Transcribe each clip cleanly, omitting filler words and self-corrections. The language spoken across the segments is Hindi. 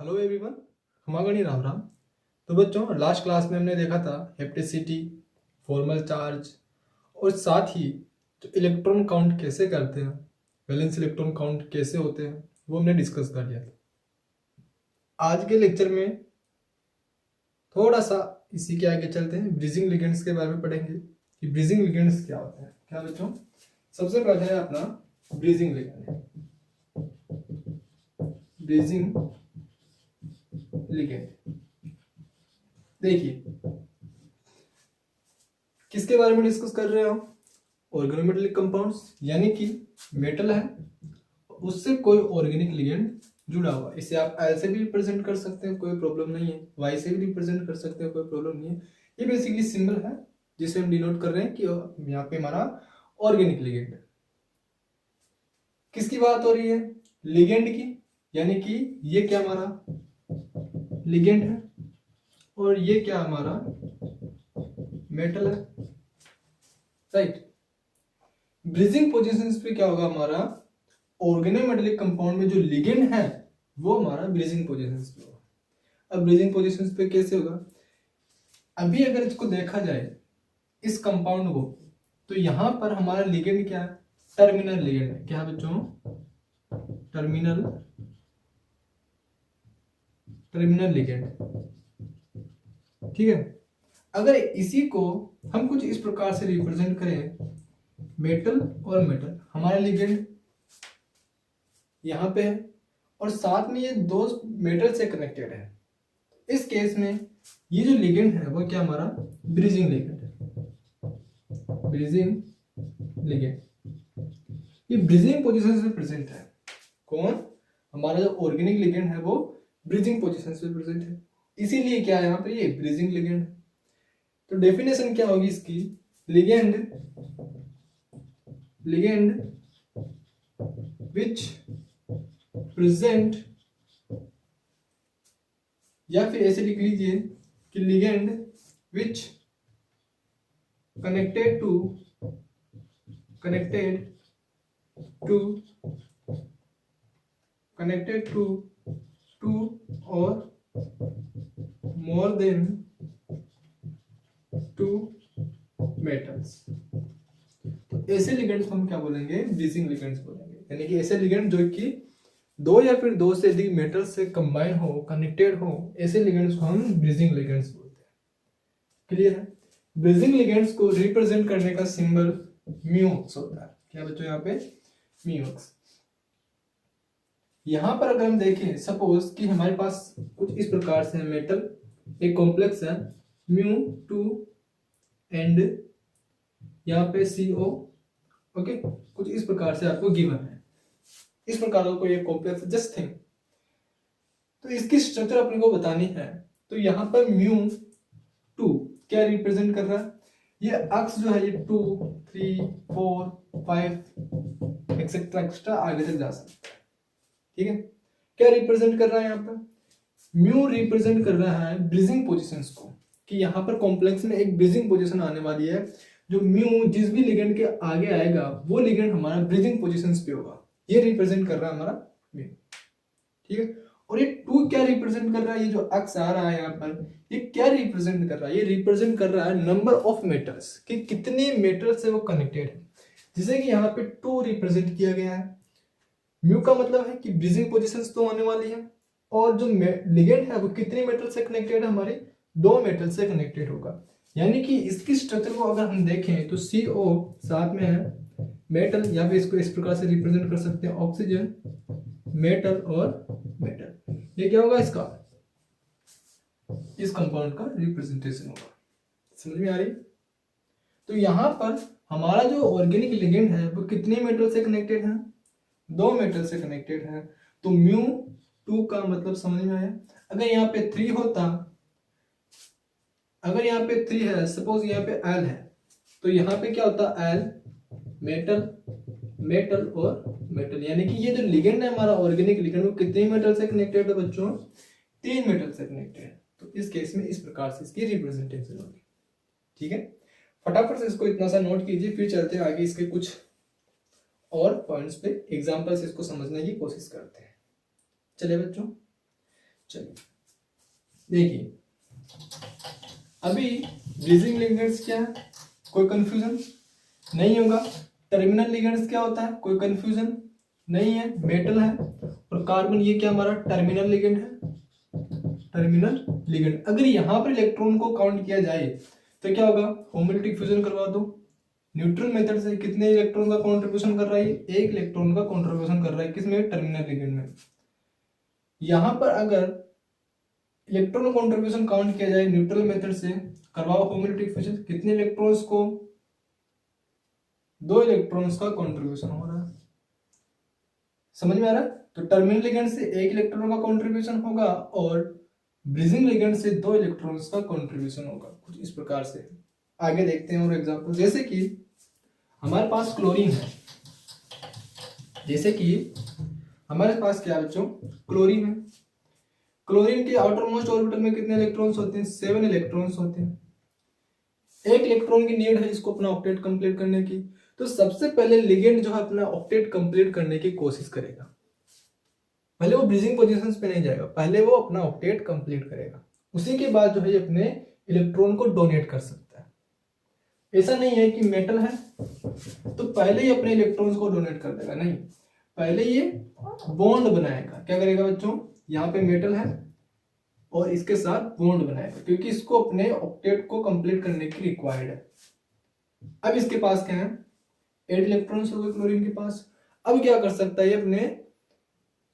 हेलो एवरीवन, हमागणी राम राम। तो बच्चों, लास्ट क्लास में हमने देखा था हेप्टिसिटी, फॉर्मल चार्ज और साथ ही जो इलेक्ट्रॉन काउंट कैसे करते हैं, वैलेंस इलेक्ट्रॉन काउंट कैसे होते हैं, वो हमने डिस्कस कर लिया था। आज के लेक्चर में थोड़ा सा इसी के आगे चलते हैं, ब्रीजिंग लिगेंड्स के बारे में पढ़ेंगे कि ब्रीजिंग लिगेंड्स क्या होते हैं। क्या बच्चों, सबसे पहले है अपना ब्रीजिंग लिगेंड। ब्रीजिंग लिगेंड देखिए किसके बारे में डिस्कस कर रहे हो, ऑर्गेनोमेटेलिक कंपाउंड्स, यानी कि मेटल है उससे कोई ऑर्गेनिक लिगेंड जुड़ा हुआ। इसे आप एल से भी रिप्रेजेंट कर सकते हैं, कोई प्रॉब्लम नहीं है, वाई से भी रिप्रेजेंट कर सकते हैं, कोई प्रॉब्लम नहीं है। ये बेसिकली सिंबल है जिसे हम डिनोट कर रहे हैं कि यहाँ पे हमारा ऑर्गेनिक लिगेंड। किसकी बात हो रही है? लिगेंड की, यानी कि ये क्या हमारा लिगेंड है और ये क्या हमारा मेटल है, राइट। ब्रीजिंग पोजीशंस पे क्या होगा, हमारा ऑर्गेनोमेटेलिक कंपाउंड में जो लिगेंड है वो हमारा ब्रीजिंग पोजीशंस पे होगा। अब ब्रीजिंग पोजीशंस पे कैसे होगा, अभी अगर इसको देखा जाए इस कंपाउंड को, तो यहां पर हमारा लिगेंड क्या है? टर्मिनल लिगेंड है। क्या बच्चों? टर्मिनल लिगेंड, ठीक है। अगर इसी को हम कुछ इस प्रकार से रिप्रेजेंट करें, मेटल और मेटल, हमारा लिगेंड यहां पे है और साथ में ये दो मेटल से कनेक्टेड है। इस केस में ये जो लिगेंड है वो क्या हमारा ब्रीजिंग लिगेंड है। ब्रीजिंग लिगेंड ये ब्रीजिंग पोजीशन पे प्रेजेंट है। कौन? हमारा जो ऑर्गेनिक लिगेंड है वो ब्रीजिंग पोजीशन पे प्रेजेंट है, इसीलिए क्या है यहाँ पे ये ब्रीजिंग लिगेंड है। तो डेफिनेशन क्या होगी इसकी? लिगेंड विच प्रेजेंट, या फिर ऐसे लिख लीजिए कि legend which connected to two और मोर देन टू मेटल्स। तो ऐसे लिगेंड्स हम क्या बोलेंगे? ब्रीजिंग लिगेंड्स बोलेंगे, यानी कि ऐसे लिगेंड जो कि दो या फिर दो से अधिक मेटल से कंबाइन हो, कनेक्टेड हो, ऐसे लिगेंड्स को हम ब्रीजिंग लिगेंड्स बोलते हैं। क्लियर है? ब्रीजिंग लिगेंड्स को रिप्रेजेंट करने का सिंबल म्यूक्स होता है। क्या बच्चों? यहाँ पे म्यूक्स। यहां पर अगर हम देखें, सपोज कि हमारे पास कुछ इस प्रकार से मेटल, एक कॉम्प्लेक्स है μ2 एंड यहाँ पे CO, ओके, कुछ इस प्रकार से आपको गिवन है। इस प्रकार का कोई एक कॉम्प्लेक्स जस्ट थिंक, तो इसकी स्ट्रक्चर अपने को बतानी है। तो यहाँ पर μ2 क्या रिप्रेजेंट कर रहा है? ये अक्स जो है ये 2, 3, 4, 5 एक्सेट्रा आगे तक जा सकता है, ठीक है। क्या रिप्रेजेंट कर रहा है यहाँ पर? म्यू रिप्रेजेंट कर रहा है ब्रीजिंग पोजीशंस को, कि यहाँ पर कॉम्प्लेक्स में एक ब्रीजिंग पोजीशन आने वाली है। जो म्यू जिस भी लिगेंड के आगे आएगा वो लिगेंड हमारा ब्रीजिंग पोजीशंस पे होगा। ये रिप्रेजेंट कर रहा है हमारा म्यू, ठीक है। और ये 2 क्या रिप्रेजेंट कर रहा है? ये जो अक्स आ रहा है यहाँ पर, ये क्या रिप्रेजेंट कर रहा है? ये रिप्रेजेंट कर रहा है नंबर ऑफ मेटल्स, कि कितने मेटल से वो कनेक्टेड है। जैसे कि यहाँ पे 2 रिप्रेजेंट किया गया है। म्यू का मतलब है कि ब्रीजिंग पोजीशंस तो होने वाली है, और जो लिगेंड है वो कितने मेटल से कनेक्टेड है? हमारे 2 मेटल से कनेक्टेड होगा। यानी कि इसकी स्ट्रक्चर को अगर हम देखें तो CO साथ में है मेटल, या फिर इसको इस प्रकार से रिप्रेजेंट कर सकते हैं, ऑक्सीजन, मेटल और मेटल। ये क्या होगा? इसका, इस कंपाउंड का रिप्रेजेंटेशन होगा। समझ में आ रही? तो यहां पर हमारा जो ऑर्गेनिक लिगेंड है वो कितने मेटल से कनेक्टेड है? 2 मेटल से कनेक्टेड है। तो μ2 का मतलब समझ में आया? अगर यहाँ पे 3 होता, अगर यहाँ पे 3 है, सपोज यहाँ पे L है, तो यहाँ पे क्या होता? L मेटल, मेटल और मेटल, यानी कि ये जो लिगेंड है हमारा ऑर्गेनिक लिगेंड वो कितने मेटल से कनेक्टेड है बच्चों? 3 मेटल से कनेक्टेड है। तो इस केस में इस प्रकार से इसकी रिप्रेजेंटेशन होगी, ठीक है। फटाफट से इसको इतना सा नोट कीजिए, फिर चलते हैं आगे इसके कुछ और पॉइंट्स पे, एग्जांपल से इसको समझने की कोशिश करते हैं। चलिए बच्चों, चलिए देखिए, अभी ब्रीजिंग लिगेंड्स क्या है, कोई कंफ्यूजन नहीं होगा। टर्मिनल लिगेंड्स क्या होता है, कोई कंफ्यूजन नहीं है, मेटल है। और कार्बन ये क्या हमारा टर्मिनल लिगेंड है, टर्मिनल लिगेंड। अगर यहां पर इलेक्ट्रॉन को काउंट किया जाए तो क्या होगा, होमोलिटिक फ्यूजन करवा दो। न्यूट्रल मेथड से कितने इलेक्ट्रॉन का कंट्रीब्यूशन कर रहा है, एक इलेक्ट्रॉन का कंट्रीब्यूशन कर रहा है, किसमें, टर्मिनल लिगेंड में। यहां पर अगर इलेक्ट्रॉन कंट्रीब्यूशन काउंट किया जाए न्यूट्रल मेथड से, करवाओ होमोलिटिक फ्यूजन, कितने इलेक्ट्रॉन्स को, 2 इलेक्ट्रॉन्स का कंट्रीब्यूशन हो रहा है। समझ में आ रहा है। तो टर्मिनल लिगेंड से 1 इलेक्ट्रॉन का कंट्रीब्यूशन होगा और ब्रीजिंग लिगेंड से 2 इलेक्ट्रॉन्स का कंट्रीब्यूशन होगा, कुछ इस प्रकार से। आगे देखते हैं और एग्जांपल, जैसे कि हमारे पास क्लोरीन है, जैसे कि हमारे पास क्या बच्चों, क्लोरीन है। क्लोरीन के आउटर मोस्ट ऑर्बिटल में कितने इलेक्ट्रॉन्स होते हैं, 7 इलेक्ट्रॉन्स होते हैं। 1 इलेक्ट्रॉन की नीड है इसको अपना ऑक्टेट कंप्लीट करने की। तो सबसे पहले लिगेंड जो है अपना ऑक्टेट कंप्लीट करने की कोशिश करेगा। पहले वो ब्रीजिंग पोजीशंस पे नहीं जाएगा, पहले वो अपना ऑक्टेट कंप्लीट करेगा, उसी के बाद जो है अपने इलेक्ट्रॉन को डोनेट कर सकता है। ऐसा नहीं है कि मेटल है तो पहले ही अपने इलेक्ट्रॉन्स को डोनेट कर देगा, नहीं, पहले ये बॉन्ड बनाएगा। क्या करेगा बच्चों, यहाँ पे मेटल है और इसके साथ बॉन्ड बनाएगा, क्योंकि इसको अपने ऑक्टेट को कंप्लीट करने की रिक्वायर्ड है। अब इसके पास क्या है, 8 इलेक्ट्रॉन्स हो गए क्लोरीन के पास। अब क्या कर सकता है, ये अपने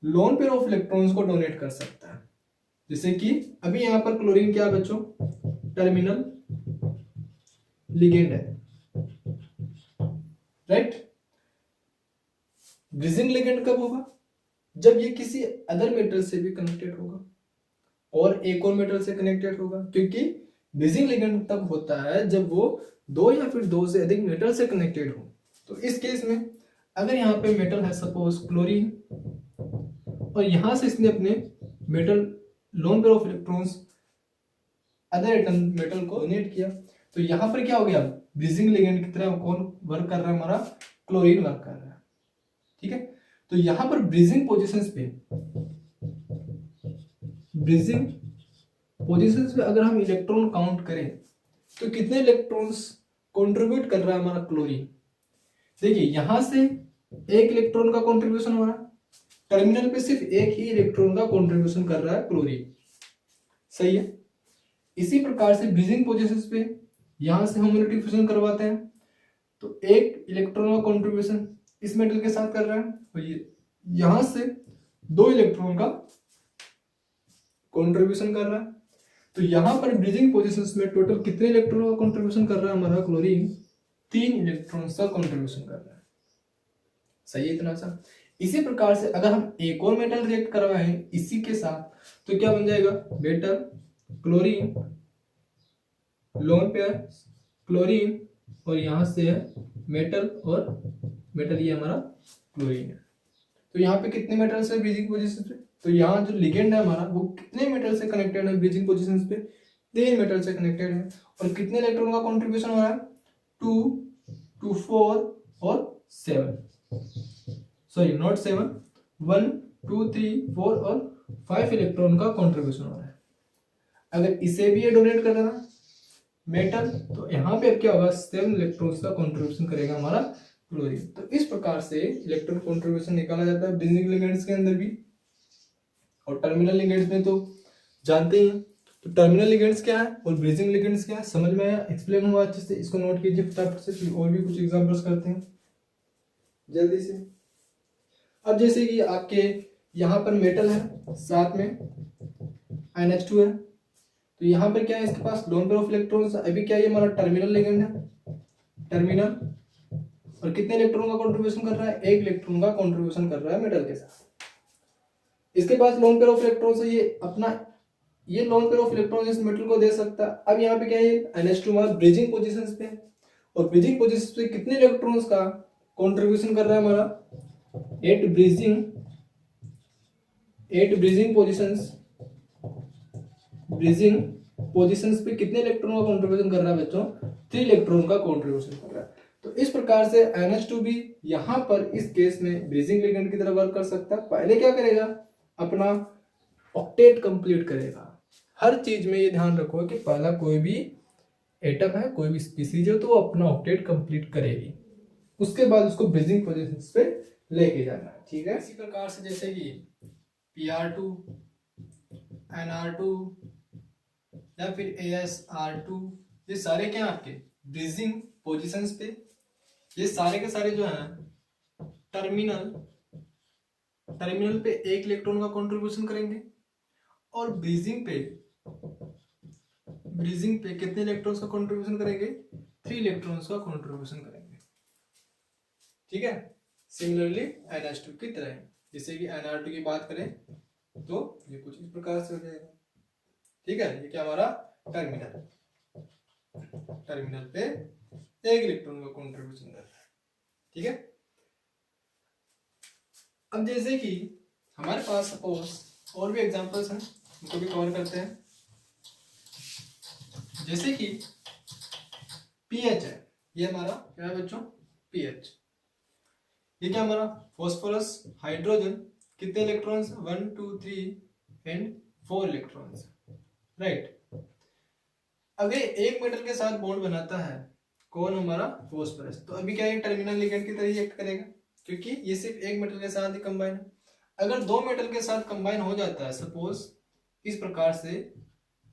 लोन पेयर ऑफ इलेक्ट्रॉन्स को डोनेट कर सकता है। जैसे कि अभी यहां पर क्लोरीन क्या बच्चों, टर्मिनल लिगेंड है, राइट। ब्रीजिंग लिगेंड कब होगा, जब ये किसी अदर मेटल से भी कनेक्टेड होगा और एक और मेटल से कनेक्टेड होगा, क्योंकि ब्रीजिंग लिगेंड तब होता है जब वो 2 या फिर 2 से अधिक मेटल से कनेक्टेड हो। तो इस केस में अगर यहाँ पे मेटल है सपोज क्लोरीन, और यहां से इसने अपने metal lone pair of electrons other atom metal को डोनेट किया, तो यहां पर क्या हो गया, ब्रीजिंग लिगेंड की तरह कौन वर्क कर रहा है, हमारा क्लोरीन वर्क कर रहा है, ठीक है। तो यहां पर ब्रीजिंग पोजीशंस पे अगर हम इलेक्ट्रॉन काउंट करें तो कितने इलेक्ट्रॉन्स कंट्रीब्यूट कर रहा है हमारा क्लोरीन। देखिए यहां से 1 इलेक्ट्रॉन का कंट्रीब्यूशन हो रहा है, टर्मिनल पे सिर्फ 1 ही इलेक्ट्रॉन का कंट्रीब्यूशन कर रहा है क्लोरीन, सही है। इसी प्रकार से ब्रीजिंग पोजीशंस पे यहां से होमोलिटिक फ्यूजन करवाते हैं, तो 1 इलेक्ट्रॉन का कंट्रीब्यूशन इस मेटल के साथ कर रहा है और ये यहां से 2 इलेक्ट्रॉन का कंट्रीब्यूशन कर रहा है। तो यहां पर ब्रीजिंग पोजीशंस में टोटल कितने इलेक्ट्रॉन का कंट्रीब्यूशन कर रहा है हमारा क्लोरीन, 3 इलेक्ट्रॉन्स का कंट्रीब्यूशन कर रहा है, सही है इतना सा। इसी प्रकार से अगर हम एक और मेटल रिएक्ट करवाएं इसी के साथ तो क्या बन जाएगा, metal chlorine lone pair chlorine, और यहां से है मेटल और मेटल, ये हमारा क्लोरीन है। तो यहाँ पे कितने मेटल्स है ब्रीजिंग पोजीशन पे, तो यहाँ जो लिगेंड है हमारा वो कितने मेटल से कनेक्टेड है ब्रीजिंग पोजीशन पे, 3 मेटल से कनेक्टेड है। और कितने इलेक्ट्रॉन का कंट्रीब्यूशन हो रहा है, 2, 4 और 7, सॉरी नॉट 7, 1, 2, 3, 4 और 5 इलेक्ट्रॉन का कंट्रीब्यूशन हो रहा है। अगर इसे भी ये डोनेट कर देना मेटल, तो यहाँ पे क्या होगा, 7 इलेक्ट्रॉन्स का कंट्रीब्यूशन करेगा हमारा क्लोरीन। तो इस प्रकार से इलेक्ट्रॉन कंट्रीब्यूशन निकाला जाता है ब्रीजिंग लिगेंड्स के अंदर भी। और टर्मिनल लिगेंड्स में तो जानते ही हैं, तो टर्मिनल लिगेंड्स क्या है और ब्रीजिंग लिगेंड्स क्या है, समझ में आया, एक्सप्लेन हुआ अच्छे से, इसको नोट कीजिए फटाफट से। फिर और भी कुछ एग्जांपल्स करते हैं जल्दी से। अब जैसे कि आपके यहाँ पर मेटल है, साथ में NH2 है, तो यहाँ पर क्या है, इसके पास लोन पेयर ऑफ इलेक्ट्रॉन्स। अभी क्या ये हमारा टर्मिनल लिगेंड है, टर्मिनल, और कितने इलेक्ट्रॉन का कंट्रीब्यूशन कर रहा है, 1 इलेक्ट्रॉन का कंट्रीब्यूशन कर रहा है मेटल के साथ। इसके पास लोन पेयर ऑफ इलेक्ट्रॉन्स है, ये अपना ये लोन पेयर ऑफ इलेक्ट्रॉन इस मेटल को दे सकता है। अब यहाँ पे क्या है, NH2 हमारा ब्रीजिंग पोजीशंस पे, और ब्रीजिंग पोजीशंस पे कितने इलेक्ट्रॉन्स का कंट्रीब्यूशन कर रहा है हमारा, 8 ब्रीजिंग पोजीशंस पे कितने इलेक्ट्रॉन का कंट्रीब्यूशन कर रहा है बच्चों, 3 इलेक्ट्रॉन का कंट्रीब्यूशन कर रहा है। तो इस प्रकार से NH2 भी यहाँ पर इस केस में ब्रीजिंग लिगेंड की तरह वर्क कर सकता है। पहले क्या करेगा, अपना ऑक्टेट कंप्लीट करेगा। हर चीज में ये ध्यान रखो कि पहला कोई भी एटम है, कोई भी स्पीसीज है, तो वो अपना ऑक्टेट कंप्लीट करेगी, उसके बाद उसको ब्रीजिंग पोजीशंस पे लेके जाना है। ठीक है, इसी प्रकार से जैसे कि Pr2, Nr2 या फिर AsR2, ये सारे क्या आपके ब्रीजिंग पोजीशंस पे, ये सारे के सारे जो हैं टर्मिनल पे एक इलेक्ट्रॉन का कंट्रीब्यूशन करेंगे, और ब्रीजिंग पे कितने इलेक्ट्रॉन्स का कंट्रीब्यूशन करेंगे, 3 इलेक्ट्रॉन्स का कंट्रीब्यूशन करेंगे। ठीक है, सिमिलरली NH2 की तरह, जैसे कि Nr2 की बात करें तो ये कुछ इस प्रकार से हो जाएगा। ठीक है, ये क्या हमारा टर्मिनल पे एक इलेक्ट्रॉन का कंट्रीब्यूशन कर रहा है। ठीक है, अब जैसे कि हमारे पास सपोज और भी एग्जांपल्स हैं, उनको भी कवर करते हैं। जैसे कि पीएच है, ये हमारा क्या है बच्चों, पीएच। ये क्या हमारा फॉस्फोरस, हाइड्रोजन, कितने इलेक्ट्रॉन्स, 1 2 3 एंड 4 इलेक्ट्रॉन्स, राइट। अगर एक मेटल के साथ बॉन्ड बनाता है कौन, हमारा फॉस्फोरस, तो अभी क्या है टर्मिनल लिगेंड की तरह ही एक्ट करेगा, क्योंकि ये सिर्फ एक मेटल के साथ ही कंबाइन है। अगर दो मेटल के साथ कंबाइन हो जाता है, सपोज इस प्रकार से,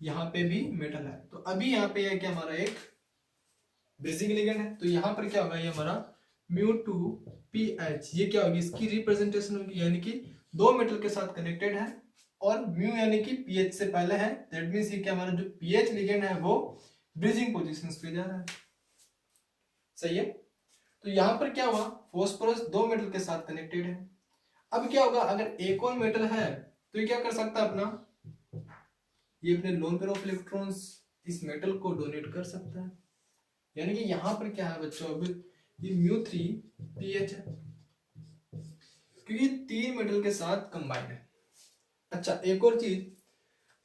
यहाँ पे भी मेटल है, तो अभी यहाँ पे है क्या हमारा एक ब्रीजिंग लिगेंड है, तो यहाँ पर क्या होगा, ये हमारा μ2pH, ये क्या होगी, इसकी रिप्रेजेंटेशन होगी, यानी कि दो मेटल के साथ कनेक्टेड है और म्यू यानी कि पीएच से पहले है, दैट मींस ये क्या हमारा जो पीएच लिगेंड है वो ब्रीजिंग पोजीशंस पे जा रहा है। सही है, तो यहां पर क्या हुआ, फॉस्फोरस दो मेटल के साथ कनेक्टेड है। अब क्या होगा, अगर एक और मेटल है तो ये क्या कर सकता है अपना, ये अपने लोन पेयर ऑफ इलेक्ट्रॉन्स इस मेटल को डोनेट कर सकता है, यानी कि यहां पर क्या है बच्चों, अब ये μ3pH है, क्योंकि तीन मेटल के साथ कंबाइंड है। अच्छा, एक और चीज,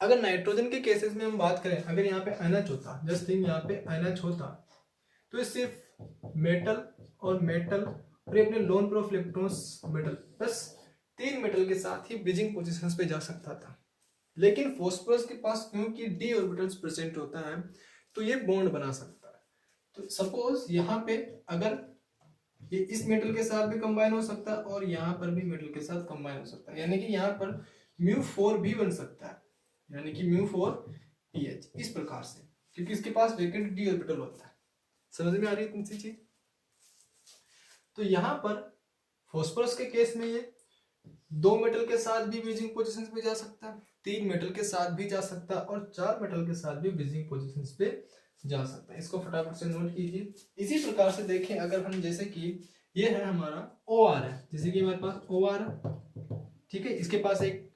अगर नाइट्रोजन के केसेस में हम बात करें, अगर यहाँ पे NH होता, जस्ट थिंक यहाँ पे NH होता, तो ये सिर्फ मेटल और ये अपने lone pair of electrons metal, बस तीन मेटल के साथ ही ब्रिजिंग पोजीशंस पे जा सकता था। लेकिन फॉस्फोरस के पास क्योंकि d ऑर्बिटल्स प्रेजेंट होता है, तो ये बॉन्ड बना सकता है। तो सपोज यहाँ पे अगर ये इस मेटल के साथ भी कंबाइन हो सकता है और यहाँ पर भी मेटल के साथ कंबाइन हो सकता है, यानी कि यहाँ पर μ4 भी बन सकता है, यानी कि μ4pH, इस प्रकार से, क्योंकि इसके पास वेकेंट d ऑर्बिटल होता है। समझ में आ रही है तुमसे चीज? तो यहाँ पर फॉस्फोरस के केस में ये दो मेटल के साथ भी ब्रीजिंग पोजीशंस पे जा सकता है, तीन मेटल के साथ भी जा सकता है और चार मेटल के साथ भी ब्रीजिंग पोजीशंस पे जा सकता है। इसको फटाफट से नोट कीजिए। इसी प्रकार से देखें, अगर हम जैसे कि ये है हमारा OR है, जैसे कि हमारे पास OR है, ठीक है, इसके पास एक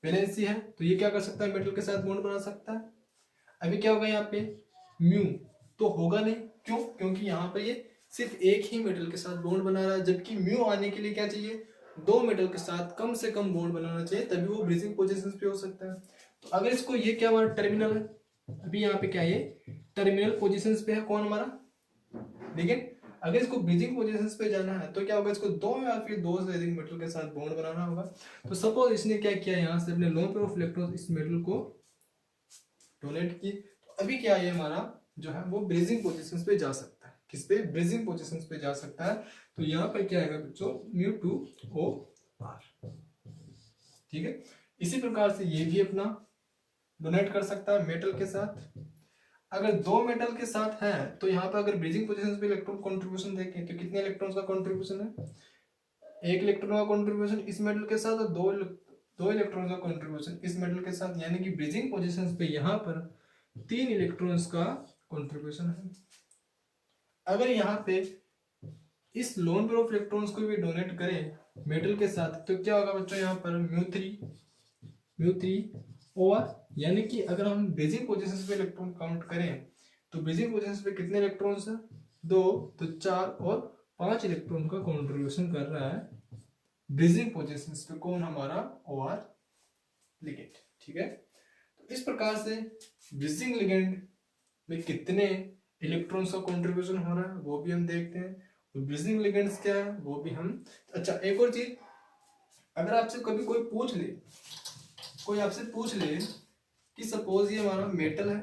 वैलेंसी है, तो ये क्या कर सकता है, मेटल के साथ बॉन्ड बना सकता है। अभी क्या होगा, यहाँ पे म्यू तो होगा नहीं, क्यों, क्योंकि यहाँ पे ये सिर्फ एक ही मेटल के साथ बॉन्ड बना रहा है, जबकि म्यू आने के लिए क्या चाहिए, दो मेटल के साथ कम से कम बॉन्ड बनाना चाहिए, तभी वो ब्रीजिंग पोजीशंस पे हो सकता है। तो अगर इसको, ये क्या हमारा टर्मिनल है, अभी यहाँ पे क्या है, टर्मिनल पोजीशंस पे है कौन, हमारा, लेकिन अगर इसको ब्रीजिंग पोजीशंस पे जाना है तो क्या होगा, इसको दो या फिर दो से अधिक मेटल के साथ बॉन्ड बनाना होगा। तो सपोज इसने क्या किया, यहाँ से अपने लोन पेयर ऑफ इलेक्ट्रॉन इस मेटल को डोनेट की, तो अभी क्या है, हमारा जो है वो ब्रीजिंग पोजीशंस पे जा सकता है, किस पे, ब्रीजिंग पोजीशंस पे जा सकता है। तो यहाँ पर क्या आएगा बच्चों, μ2OR, ठीक है। इसी प्रकार से ये भी अपना डोनेट कर सकता है मेटल के साथ। अगर दो मेटल के साथ है तो यहाँ पर अगर ब्रीजिंग पोजीशंस पे इलेक्ट्रॉन कंट्रीब्यूशन देखें तो कितने इलेक्ट्रॉन्स का कंट्रीब्यूशन है, एक इलेक्ट्रॉन का कंट्रीब्यूशन इस मेटल के साथ और दो इलेक्ट्रॉन का कंट्रीब्यूशन इस मेटल के साथ, यानी कि ब्रीजिंग पोजीशंस पे यहाँ पर तीन इलेक्ट्रॉन्स का कंट्रीब्यूशन है। अगर यहाँ पे इस लोन पेयर ऑफ इलेक्ट्रॉन्स को भी डोनेट करें मेटल के साथ, तो क्या होगा बच्चों, यहाँ पर μ3OR, यानी कि अगर हम ब्रीजिंग पोजीशंस पे इलेक्ट्रॉन काउंट करें तो ब्रीजिंग पोजीशंस पे कितने इलेक्ट्रॉन्स हैं, दो, तो चार और पांच इलेक्ट्रॉन का कंट्रीब्यूशन कर रहा है ब्रीजिंग पोजीशंस पे कौन, हमारा OR लिगेंड, ठीक है। तो इस प्रकार से ब्रीजिंग लिगेंड में कितने इलेक्ट्रॉन्स का कंट्रीब्यूशन हो रहा है वो भी हम देखते हैं, और ब्रीजिंग लिगेंड्स क्या है वो भी हम। अच्छा, एक और चीज, अगर आपसे कभी कोई पूछ ले कोई आपसे पूछ ले कि सपोज ये हमारा मेटल है,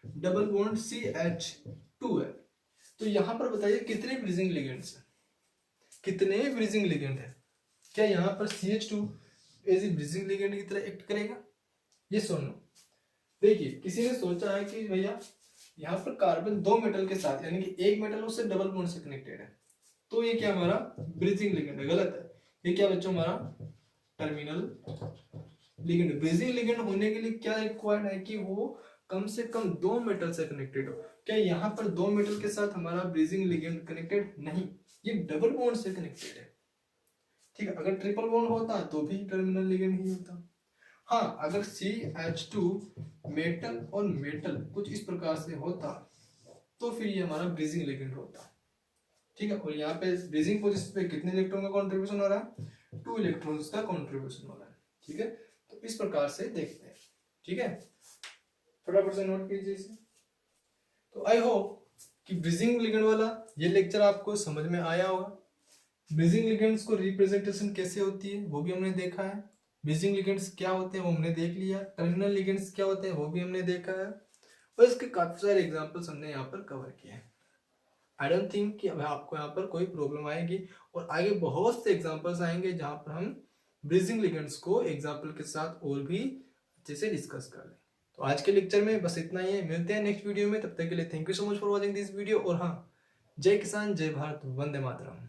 डबल बॉन्ड CH2 है, तो यहां पर बताइए कितने ब्रीजिंग लिगेंड्स हैं, कितने ब्रीजिंग लिगेंड है? क्या यहाँ पर CH2 as a bridging ligand की तरह एक्ट करेगा? ये सुनो, देखिए किसी ने सोचा है कि भैया यहाँ पर कार्बन दो मेटल के साथ, यानी कि एक मेटल उससे डबल बॉन्ड से कनेक्टेड है, तो ये क्या हमारा ब्रीजिंग लिगेंड है? गलत है। ये क्या बच्चों हमारा टर्मिनल लिगेंड। ब्रीजिंग लिगेंड होने के लिए क्या रिक्वायर्ड है कि वो कम से कम दो मेटल से कनेक्टेड हो। क्या यहाँ पर दो मेटल के साथ हमारा ब्रीजिंग लिगेंड कनेक्टेड? नहीं, ये डबल बॉन्ड से कनेक्टेड है। ठीक है, अगर ट्रिपल बॉन्ड होता तो भी टर्मिनल लिगेंड ही होता। हाँ, अगर CH2 मेटल और मेटल कुछ इस प्रकार से होता तो फिर ये हमारा ब्रीजिंग लिगेंड होता। ठीक है, और यहाँ पे ब्रीजिंग पोजीशन पे कितने इलेक्ट्रॉन का कंट्रीब्यूशन हो रहा है? 2 इलेक्ट्रॉन्स का कंट्रीब्यूशन हो रहा है। ठीक है, तो इस प्रकार से देखते हैं। ठीक है, फटाफट से नोट कीजिए इसे। तो आई होप कि ब्रीजिंग लिगेंड वाला ये लेक्चर आपको समझ में आया होगा। ब्रीजिंग लिगेंड्स को रिप्रेजेंटेशन कैसे होती है वो भी हमने देखा है। ब्रीजिंग लिगेंड्स क्या होते हैं वो हमने देख लिया। टर्मिनल लिगेंड्स क्या होते हैं वो भी हमने देखा है, और इसके काफी सारे एग्जांपल्स हमने यहाँ पर कवर किए हैं। आई डोंट थिंक कि अब आपको यहाँ पर कोई प्रॉब्लम आएगी, और आगे बहुत से एग्जांपल्स आएंगे जहां पर हम ब्रीजिंग लिगेंड्स को एग्जांपल के साथ और भी अच्छे से डिस्कस कर लें। तो आज के लेक्चर में बस इतना ही है, मिलते हैं नेक्स्ट वीडियो में। तब तक के लिए thank you so much for watching this video. और हाँ, जय किसान, जय भारत, वंदे मातरम।